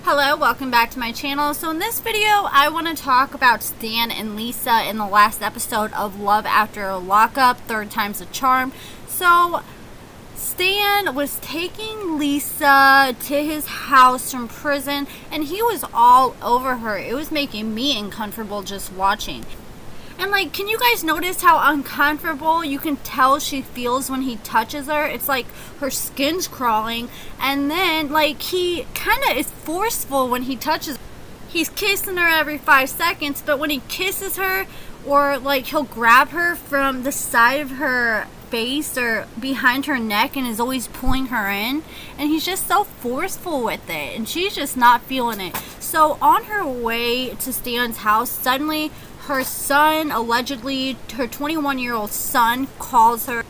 Hello, welcome back to my channel. So in this video, I want to talk about Stan and Lisa in the last episode of Love After Lockup, Third Time's a Charm. So Stan was taking Lisa to his house from prison, and he was all over her. It was making me uncomfortable just watching. And like, can you guys notice how uncomfortable you can tell she feels when he touches her? It's like her skin's crawling, and then like he kind of is forceful when he touches her. He's kissing her every 5 seconds, but when he kisses her, or like he'll grab her from the side of her face or behind her neck and is always pulling her in, and he's just so forceful with it, and she's just not feeling it. So on her way to Stan's house, suddenly her son, allegedly her 21-year-old son, calls her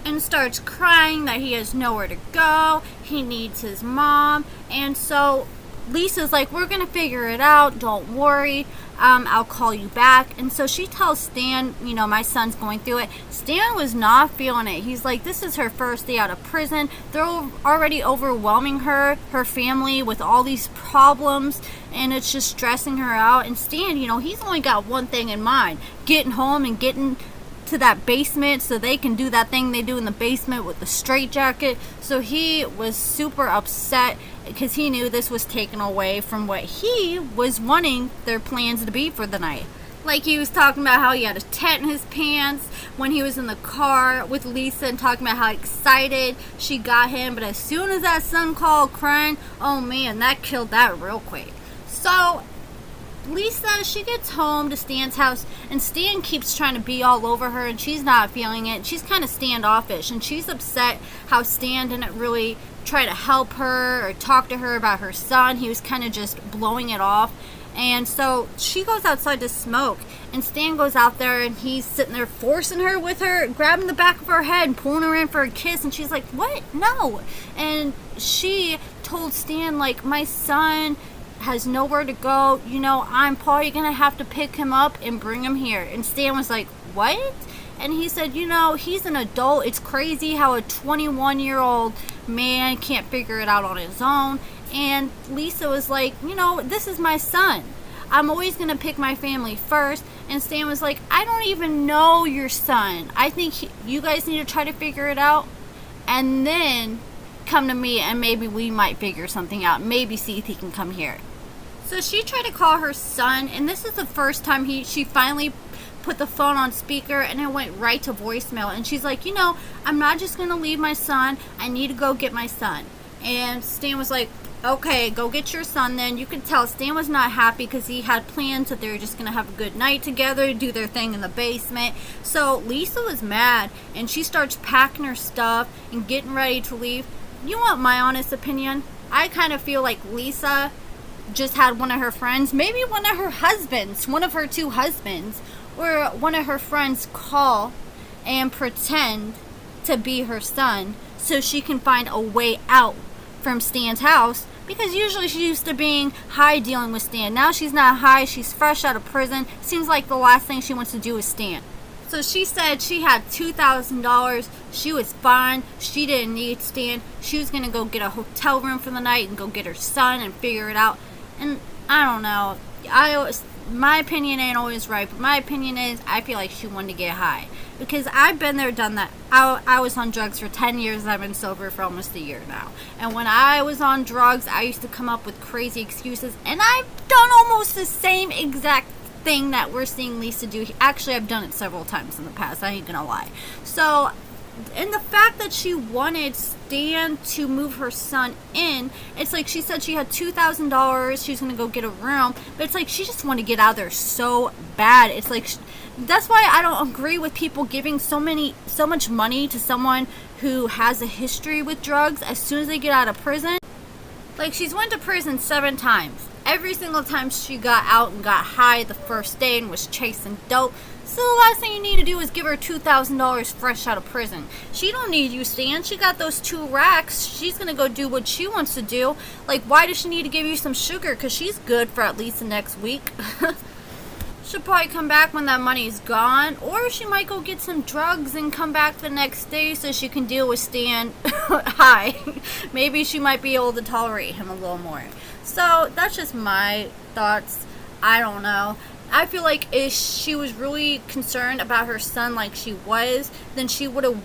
and starts crying that he has nowhere to go, he needs his mom. And so Lisa's like, we're gonna figure it out, don't worry, I'll call you back. And so she tells Stan, you know, my son's going through it. Stan was not feeling it. He's like, this is her first day out of prison. They're already overwhelming her family with all these problems, and it's just stressing her out. And Stan, you know, he's only got one thing in mind: getting home and getting to that basement so they can do that thing they do in the basement with the straitjacket. So he was super upset because he knew this was taken away from what he was wanting their plans to be for the night. Like, he was talking about how he had a tent in his pants when he was in the car with Lisa, and talking about how excited she got him. But as soon as that son called crying, oh man, that killed that real quick. So Lisa, she gets home to Stan's house, and Stan keeps trying to be all over her, and she's not feeling it. She's kind of standoffish, and she's upset how Stan didn't really try to help her or talk to her about her son. He was kind of just blowing it off. And so she goes outside to smoke, and Stan goes out there, and he's sitting there forcing her with her, grabbing the back of her head and pulling her in for a kiss. And she's like, what? No. And she told Stan, like, my son has nowhere to go, you know, I'm probably gonna have to pick him up and bring him here. And Stan was like, what? And he said, you know, he's an adult. It's crazy how a 21-year-old man can't figure it out on his own. And Lisa was like, you know, this is my son. I'm always gonna pick my family first. And Stan was like, I don't even know your son. I think you guys need to try to figure it out, and then come to me, and maybe we might figure something out. Maybe see if he can come here. So she tried to call her son, and this is the first time she finally put the phone on speaker, and it went right to voicemail. And she's like, you know, I'm not just gonna leave my son. I need to go get my son. And Stan was like, okay, go get your son then. You could tell Stan was not happy because he had plans that they were just gonna have a good night together, do their thing in the basement. So Lisa was mad, and she starts packing her stuff and getting ready to leave. You want my honest opinion? I kind of feel like Lisa just had one of her friends, maybe one of her husbands, one of her two husbands, or one of her friends call and pretend to be her son so she can find a way out from Stan's house, because usually she's used to being high dealing with Stan. Now she's not high, she's fresh out of prison. Seems like the last thing she wants to do is Stan. So she said she had $2,000. She was fine. She didn't need Stan. She was going to go get a hotel room for the night and go get her son and figure it out. And I don't know. My opinion ain't always right, but my opinion is I feel like she wanted to get high. Because I've been there, done that. I was on drugs for 10 years. I've been sober for almost a year now. And when I was on drugs, I used to come up with crazy excuses. And I've done almost the same exact thing that we're seeing Lisa do. Actually, I've done it several times in the past, I ain't gonna lie. So, and the fact that she wanted Stan to move her son in, it's like she said she had $2,000, she was gonna go get a room, but it's like she just wanted to get out of there so bad. It's like that's why I don't agree with people giving so much money to someone who has a history with drugs as soon as they get out of prison. Like, she's went to prison 7 times. Every single time she got out and got high the first day and was chasing dope. So the last thing you need to do is give her $2,000 fresh out of prison. She don't need you, Stan. She got those 2 racks. She's going to go do what she wants to do. Like, why does she need to give you some sugar? Because she's good for at least the next week. She'll probably come back when that money's gone, or she might go get some drugs and come back the next day so she can deal with Stan high. Maybe she might be able to tolerate him a little more. So that's just my thoughts. I don't know. I feel like if she was really concerned about her son like she was, then she would have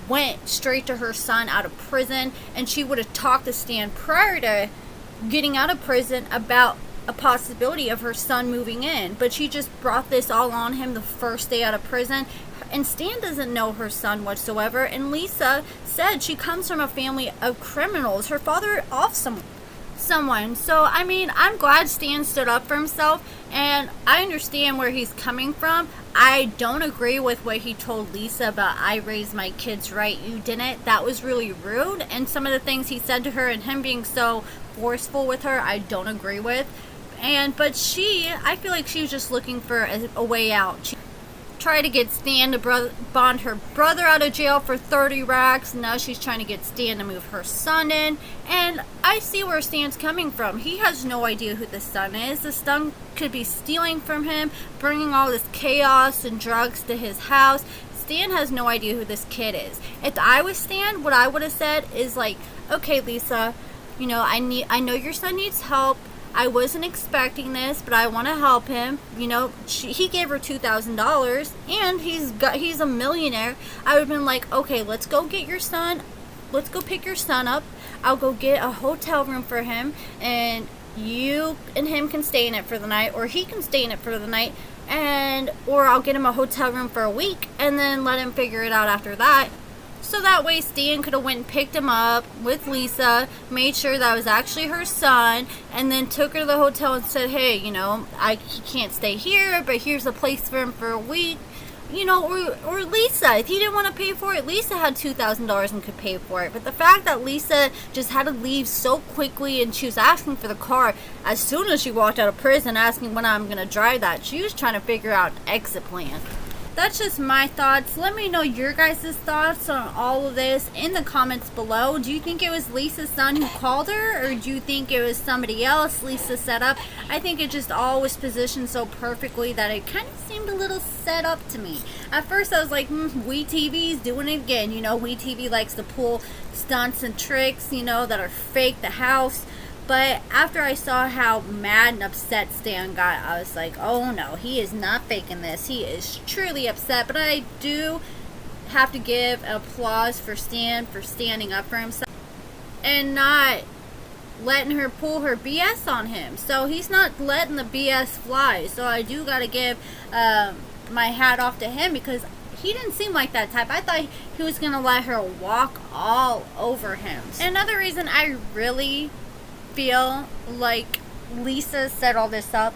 went straight to her son out of prison, and she would have talked to Stan prior to getting out of prison about a possibility of her son moving in. But she just brought this all on him the first day out of prison, and Stan doesn't know her son whatsoever. And Lisa said she comes from a family of criminals. Her father off someone. So, I mean, I'm glad Stan stood up for himself, and I understand where he's coming from. I don't agree with what he told Lisa about, I raised my kids right, you didn't. That was really rude, and some of the things he said to her and him being so forceful with her, I don't agree with. But I feel like she was just looking for a way out. She tried to get Stan to bond her brother out of jail for 30 racks. Now she's trying to get Stan to move her son in. And I see where Stan's coming from. He has no idea who the son is. The son could be stealing from him, bringing all this chaos and drugs to his house. Stan has no idea who this kid is. If I was Stan, what I would have said is like, okay, Lisa, I know your son needs help. I wasn't expecting this, but I want to help him. He gave her $2,000, and he's a millionaire. I would have been like, okay, let's go get your son. Let's go pick your son up. I'll go get a hotel room for him, and you and him can stay in it for the night, or he can stay in it for the night, or I'll get him a hotel room for a week, and then let him figure it out after that. So that way Stan could have went and picked him up with Lisa, made sure that was actually her son, and then took her to the hotel and said, hey, he can't stay here, but here's a place for him for a week. Or Lisa, if he didn't want to pay for it, Lisa had $2,000 and could pay for it. But the fact that Lisa just had to leave so quickly, and she was asking for the car as soon as she walked out of prison, asking when I'm going to drive that, she was trying to figure out an exit plan. That's just my thoughts. Let me know your guys' thoughts on all of this in the comments below. Do you think it was Lisa's son who called her, or do you think it was somebody else Lisa set up? I think it just all was positioned so perfectly that it kind of seemed a little set up to me. At first I was like, WeTV's doing it again. WeTV likes to pull stunts and tricks, that are fake, the house. But after I saw how mad and upset Stan got, I was like, oh no, he is not faking this. He is truly upset. But I do have to give applause for Stan for standing up for himself and not letting her pull her BS on him. So he's not letting the BS fly. So I do got to give my hat off to him, because he didn't seem like that type. I thought he was going to let her walk all over him. And another reason I really feel like Lisa set all this up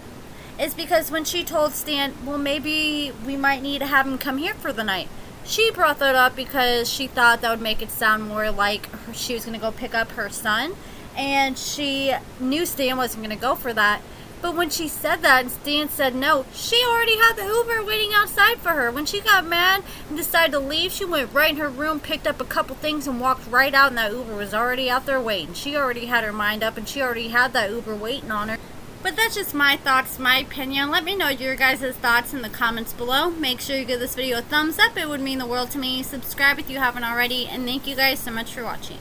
is because when she told Stan, well, maybe we might need to have him come here for the night, she brought that up because she thought that would make it sound more like she was going to go pick up her son, and she knew Stan wasn't going to go for that. But when she said that and Stan said no, she already had the Uber waiting outside for her. When she got mad and decided to leave, she went right in her room, picked up a couple things, and walked right out, and that Uber was already out there waiting. She already had her mind up, and she already had that Uber waiting on her. But that's just my thoughts, my opinion. Let me know your guys' thoughts in the comments below. Make sure you give this video a thumbs up. It would mean the world to me. Subscribe if you haven't already, and thank you guys so much for watching.